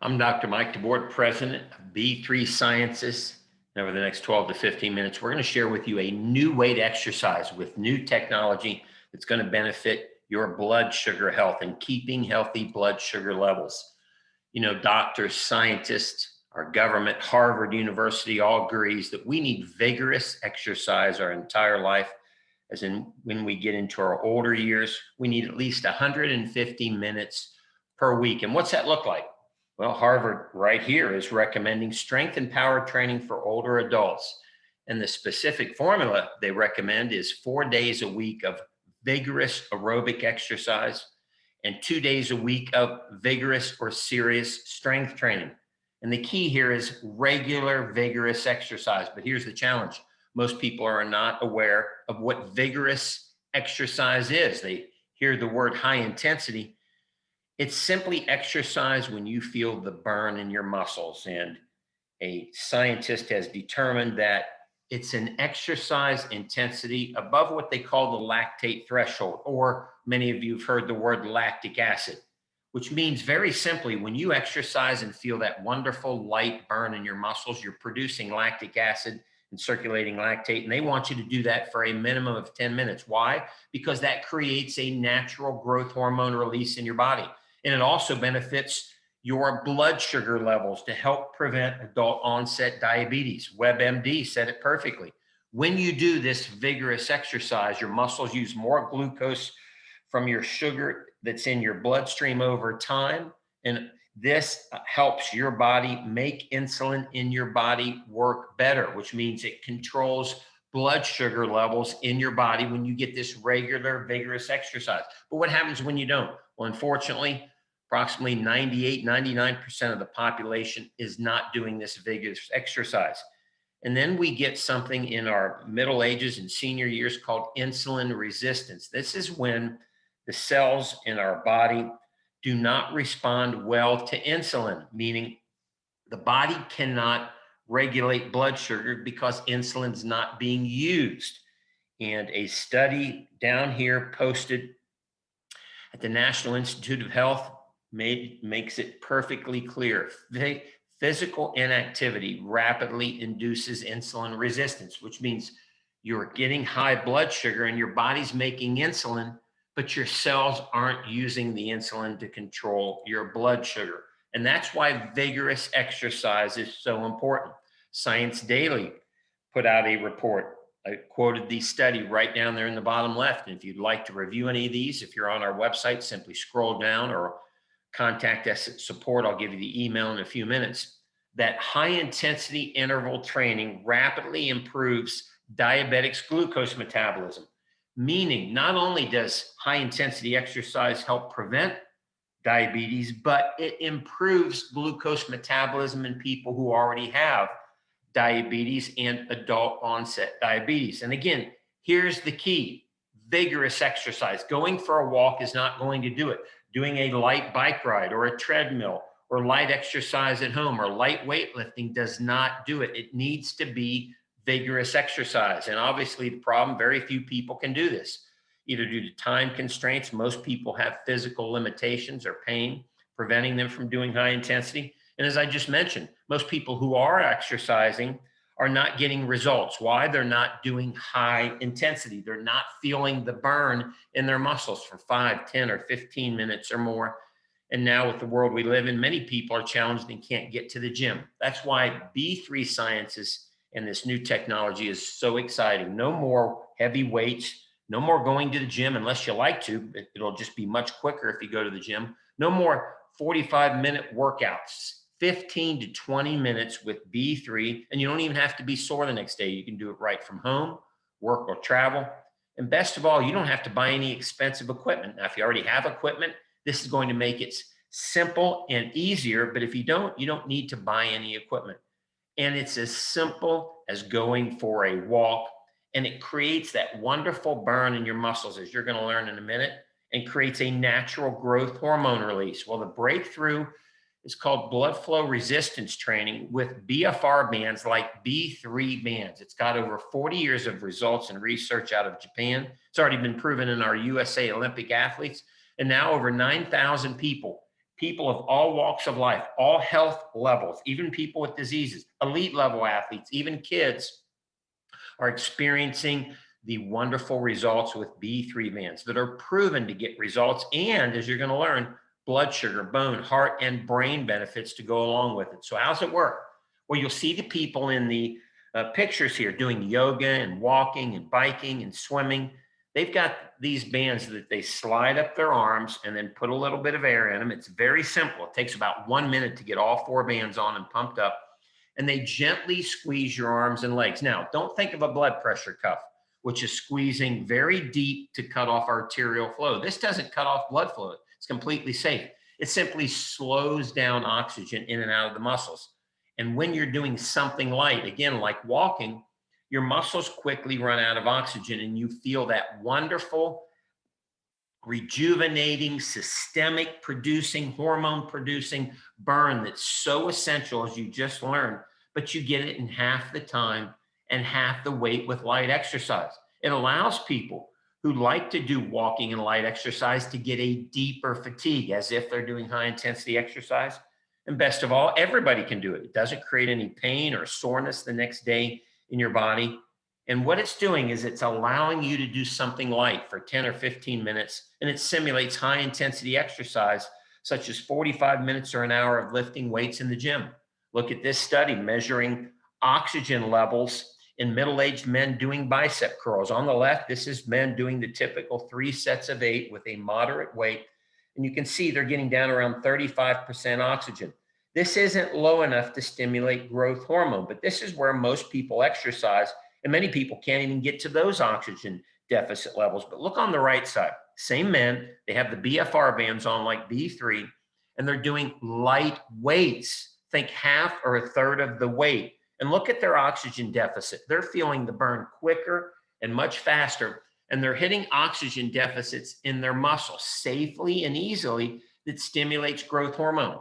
I'm Dr. Mike DeBoard, president of B3 Sciences. And over the next 12 to 15 minutes, we're going to share with you a new way to exercise with new technology that's going to benefit your blood sugar health and keeping healthy blood sugar levels. You know, doctors, scientists, our government, Harvard University all agrees that we need vigorous exercise our entire life. As in, when we get into our older years, we need at least 150 minutes per week. And what's that look like? Well, Harvard right here is recommending strength and power training for older adults. And the specific formula they recommend is 4 days a week of vigorous aerobic exercise and 2 days a week of vigorous or serious strength training. And the key here is regular vigorous exercise. But here's the challenge. Most people are not aware of what vigorous exercise is. They hear the word high intensity. It's simply exercise when you feel the burn in your muscles. And a scientist has determined that it's an exercise intensity above what they call the lactate threshold, or many of you have heard the word lactic acid, which means very simply, when you exercise and feel that wonderful light burn in your muscles, you're producing lactic acid and circulating lactate. And they want you to do that for a minimum of 10 minutes. Why? Because that creates a natural growth hormone release in your body. And it also benefits your blood sugar levels to help prevent adult onset diabetes. WebMD said it perfectly. When you do this vigorous exercise, your muscles use more glucose from your sugar that's in your bloodstream over time. And this helps your body make insulin in your body work better, which means it controls blood sugar levels in your body when you get this regular, vigorous exercise. But what happens when you don't? Well, unfortunately, approximately 98, 99% of the population is not doing this vigorous exercise. And then we get something in our middle ages and senior years called insulin resistance. This is when the cells in our body do not respond well to insulin, meaning the body cannot regulate blood sugar because insulin's not being used. And a study down here posted at the National Institute of Health makes it perfectly clear. Physical inactivity rapidly induces insulin resistance, which means you're getting high blood sugar and your body's making insulin, but your cells aren't using the insulin to control your blood sugar. And that's why vigorous exercise is so important. Science Daily put out a report. I quoted the study right down there in the bottom left. And if you'd like to review any of these, if you're on our website, simply scroll down or contact us at support. I'll give you the email in a few minutes. That high intensity interval training rapidly improves diabetics' glucose metabolism, meaning not only does high intensity exercise help prevent diabetes, but it improves glucose metabolism in people who already have diabetes and adult onset diabetes. And again, here's the key: vigorous exercise. Going for a walk is not going to do it. Doing a light bike ride or a treadmill or light exercise at home or light weightlifting does not do it. It needs to be vigorous exercise. And obviously the problem, very few people can do this, either due to time constraints. Most people have physical limitations or pain preventing them from doing high intensity. And as I just mentioned, most people who are exercising are not getting results. Why? They're not doing high intensity. They're not feeling the burn in their muscles for 5, 10, or 15 minutes or more. And now with the world we live in, many people are challenged and can't get to the gym. That's why B3 Sciences and this new technology is so exciting. No more heavy weights, no more going to the gym unless you like to. It'll just be much quicker if you go to the gym. No more 45-minute workouts. 15 to 20 minutes with B3, and you don't even have to be sore the next day. You can do it right from home, work, or travel. And best of all, you don't have to buy any expensive equipment. Now, if you already have equipment, this is going to make it simple and easier. But if you don't need to buy any equipment. And it's as simple as going for a walk, and it creates that wonderful burn in your muscles, as you're going to learn in a minute, and creates a natural growth hormone release. Well, the breakthrough is called blood flow resistance training with BFR bands like B3 bands. It's got over 40 years of results and research out of Japan. It's already been proven in our USA Olympic athletes. And now over 9,000 people people of all walks of life, all health levels, even people with diseases, elite level athletes, even kids are experiencing the wonderful results with B3 bands that are proven to get results. And as you're going to learn, blood sugar, bone, heart, and brain benefits to go along with it. So how's it work? Well, you'll see the people in the pictures here doing yoga and walking and biking and swimming. They've got these bands that they slide up their arms and then put a little bit of air in them. It's very simple. It takes about 1 minute to get all 4 bands on and pumped up. And they gently squeeze your arms and legs. Now, don't think of a blood pressure cuff, which is squeezing very deep to cut off arterial flow. This doesn't cut off blood flow. It's completely safe. It simply slows down oxygen in and out of the muscles. And when you're doing something light, again, like walking, your muscles quickly run out of oxygen and you feel that wonderful, rejuvenating, systemic producing, hormone producing burn that's so essential, as you just learned, but you get it in half the time and half the weight with light exercise. It allows people who like to do walking and light exercise to get a deeper fatigue as if they're doing high intensity exercise. And best of all, everybody can do it. It doesn't create any pain or soreness the next day in your body. And what it's doing is it's allowing you to do something light for 10 or 15 minutes, and it simulates high intensity exercise, such as 45 minutes or an hour of lifting weights in the gym. Look at this study measuring oxygen levels in middle-aged men doing bicep curls. On the left, this is men doing the typical 3 sets of 8 with a moderate weight. And you can see they're getting down around 35% oxygen. This isn't low enough to stimulate growth hormone, but this is where most people exercise. And many people can't even get to those oxygen deficit levels. But look on the right side, same men, they have the BFR bands on like B3, and they're doing light weights. Think half or a third of the weight. And look at their oxygen deficit. They're feeling the burn quicker and much faster. And they're hitting oxygen deficits in their muscles safely and easily that stimulates growth hormone.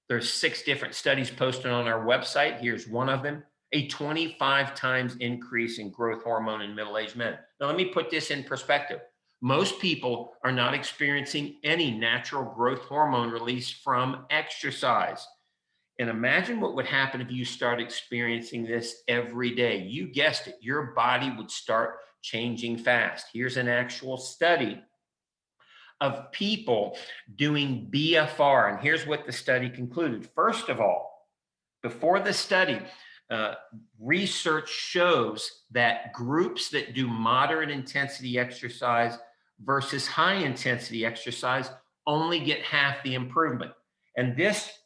There's 6 different studies posted on our website. Here's one of them. A 25 times increase in growth hormone in middle-aged men. Now, let me put this in perspective. Most people are not experiencing any natural growth hormone release from exercise. And imagine what would happen if you start experiencing this every day. You guessed it, your body would start changing fast. Here's an actual study of people doing BFR. And here's what the study concluded. First of all, before the study, research shows that groups that do moderate intensity exercise versus high intensity exercise only get half the improvement. And this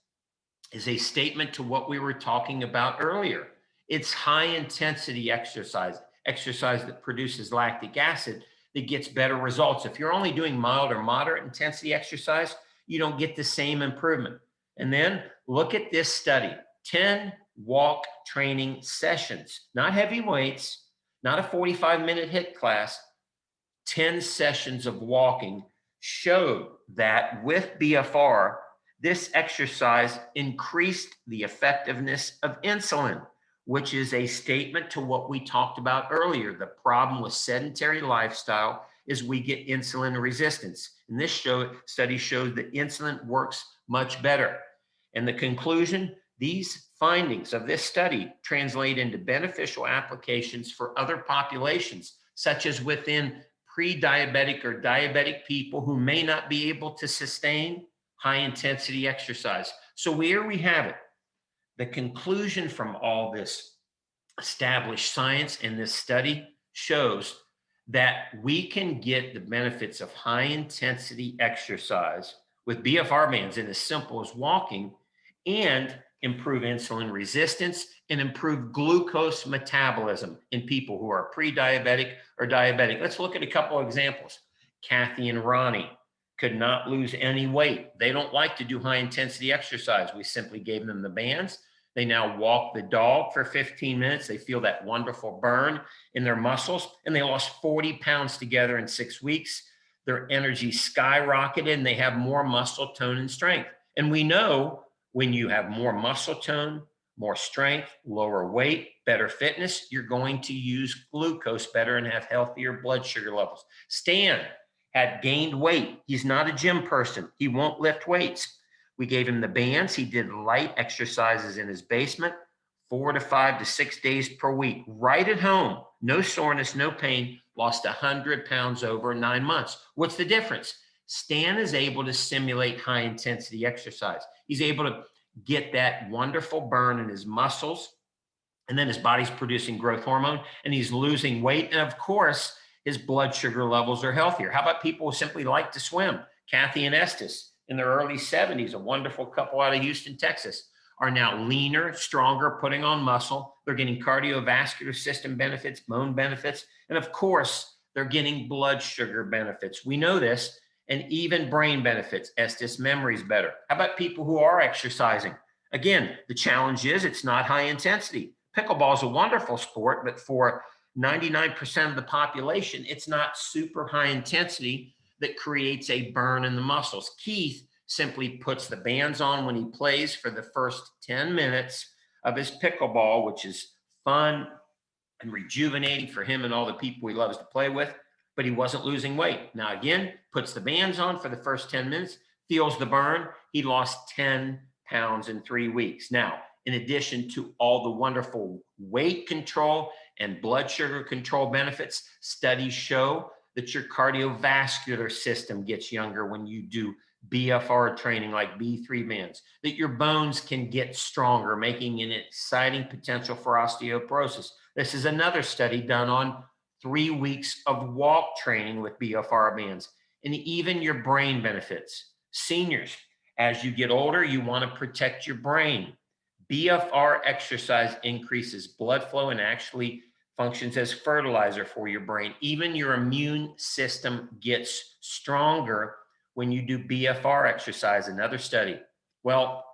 is a statement to what we were talking about earlier. It's high intensity exercise that produces lactic acid that gets better results. If you're only doing mild or moderate intensity exercise, you don't get the same improvement. And then look at this study, 10 walk training sessions, not heavy weights, not a 45-minute HIIT class, 10 sessions of walking showed that with BFR, this exercise increased the effectiveness of insulin, which is a statement to what we talked about earlier. The problem with sedentary lifestyle is we get insulin resistance. And this study showed that insulin works much better. And the conclusion, these findings of this study translate into beneficial applications for other populations, such as within pre-diabetic or diabetic people who may not be able to sustain high intensity exercise. So here we have it. The conclusion from all this established science in this study shows that we can get the benefits of high intensity exercise with BFR bands in as simple as walking and improve insulin resistance and improve glucose metabolism in people who are pre-diabetic or diabetic. Let's look at a couple of examples. Kathy and Ronnie could not lose any weight. They don't like to do high intensity exercise. We simply gave them the bands. They now walk the dog for 15 minutes. They feel that wonderful burn in their muscles, and they lost 40 pounds together in 6 weeks. Their energy skyrocketed, and they have more muscle tone and strength. And we know when you have more muscle tone, more strength, lower weight, better fitness, you're going to use glucose better and have healthier blood sugar levels. Stan had gained weight. He's not a gym person. He won't lift weights. We gave him the bands. He did light exercises in his basement, 4 to 5 to 6 days per week, right at home. No soreness, no pain, lost 100 pounds over 9 months. What's the difference? Stan is able to simulate high intensity exercise. He's able to get that wonderful burn in his muscles, and then his body's producing growth hormone, and he's losing weight. And of course, his blood sugar levels are healthier. How about people who simply like to swim? Kathy and Estes in their early 70s, a wonderful couple out of Houston, Texas, are now leaner, stronger, putting on muscle. They're getting cardiovascular system benefits, bone benefits, and of course, they're getting blood sugar benefits. We know this, and even brain benefits. Estes memory's better. How about people who are exercising? Again, the challenge is it's not high intensity. Pickleball is a wonderful sport, but for 99% of the population, it's not super high intensity that creates a burn in the muscles. Keith simply puts the bands on when he plays for the first 10 minutes of his pickleball, which is fun and rejuvenating for him and all the people he loves to play with, but he wasn't losing weight. Now, again, puts the bands on for the first 10 minutes, feels the burn. He lost 10 pounds in 3 weeks. Now, in addition to all the wonderful weight control and blood sugar control benefits, studies show that your cardiovascular system gets younger when you do BFR training like B3 bands, that your bones can get stronger, making an exciting potential for osteoporosis. This is another study done on 3 weeks of walk training with BFR bands, and even your brain benefits. Seniors, as you get older, you want to protect your brain. BFR exercise increases blood flow and actually functions as fertilizer for your brain. Even your immune system gets stronger when you do BFR exercise. Another study. Well,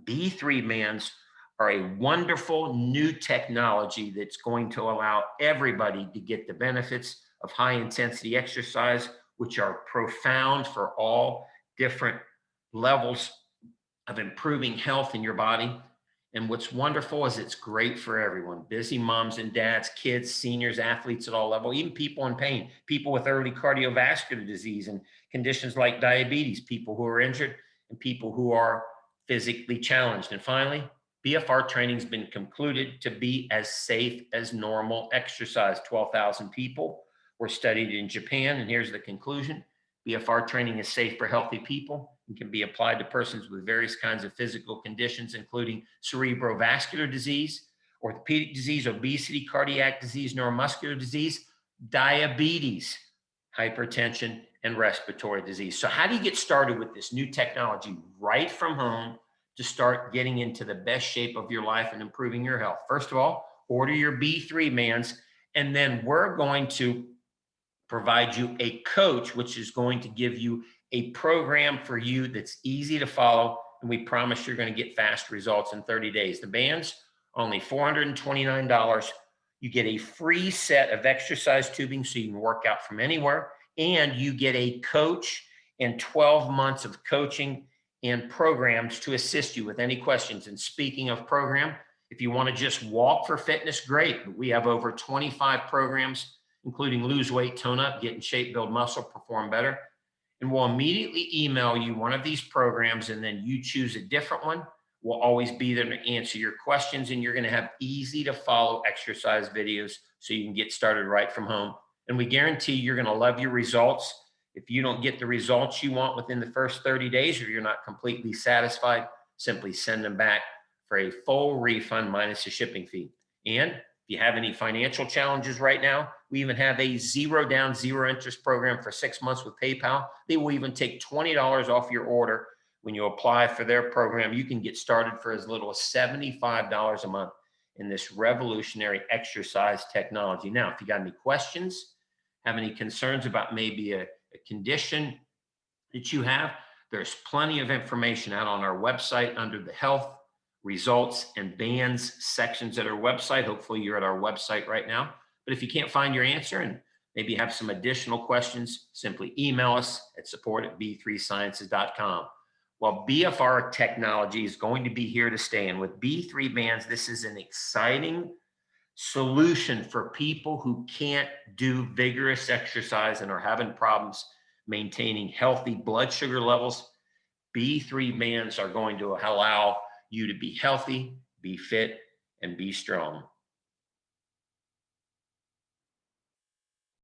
B3 bands are a wonderful new technology that's going to allow everybody to get the benefits of high intensity exercise, which are profound for all different levels of improving health in your body. And what's wonderful is it's great for everyone: busy moms and dads, kids, seniors, athletes at all levels, even people in pain, people with early cardiovascular disease and conditions like diabetes, people who are injured, and people who are physically challenged. And finally, BFR training has been concluded to be as safe as normal exercise. 12,000 people were studied in Japan, and here's the conclusion. BFR training is safe for healthy people and can be applied to persons with various kinds of physical conditions, including cerebrovascular disease, orthopedic disease, obesity, cardiac disease, neuromuscular disease, diabetes, hypertension, and respiratory disease. So how do you get started with this new technology right from home to start getting into the best shape of your life and improving your health? First of all, order your B3 bands, and then we're going to provide you a coach, which is going to give you a program for you that's easy to follow. And we promise you're going to get fast results in 30 days. The bands, only $429. You get a free set of exercise tubing so you can work out from anywhere. And you get a coach and 12 months of coaching and programs to assist you with any questions. And speaking of program, if you want to just walk for fitness, great. But we have over 25 programs, including lose weight, tone up, get in shape, build muscle, perform better. And we'll immediately email you one of these programs, and then you choose a different one. We'll always be there to answer your questions, and you're going to have easy to follow exercise videos so you can get started right from home. And we guarantee you're going to love your results. If you don't get the results you want within the first 30 days, or you're not completely satisfied, simply send them back for a full refund minus the shipping fee. And if you have any financial challenges right now, we even have a zero down, zero interest program for 6 months with PayPal. They will even take $20 off your order when you apply for their program. You can get started for as little as $75 a month in this revolutionary exercise technology. Now, if you got any questions, have any concerns about maybe a condition that you have, there's plenty of information out on our website under the health, results, and bands sections at our website. Hopefully you're at our website right now. But if you can't find your answer and maybe have some additional questions, simply email us at support@b3sciences.com. Well, BFR technology is going to be here to stay. And with B3 bands, this is an exciting solution for people who can't do vigorous exercise and are having problems maintaining healthy blood sugar levels B3 bands are going to allow you to be healthy, be fit, and be strong.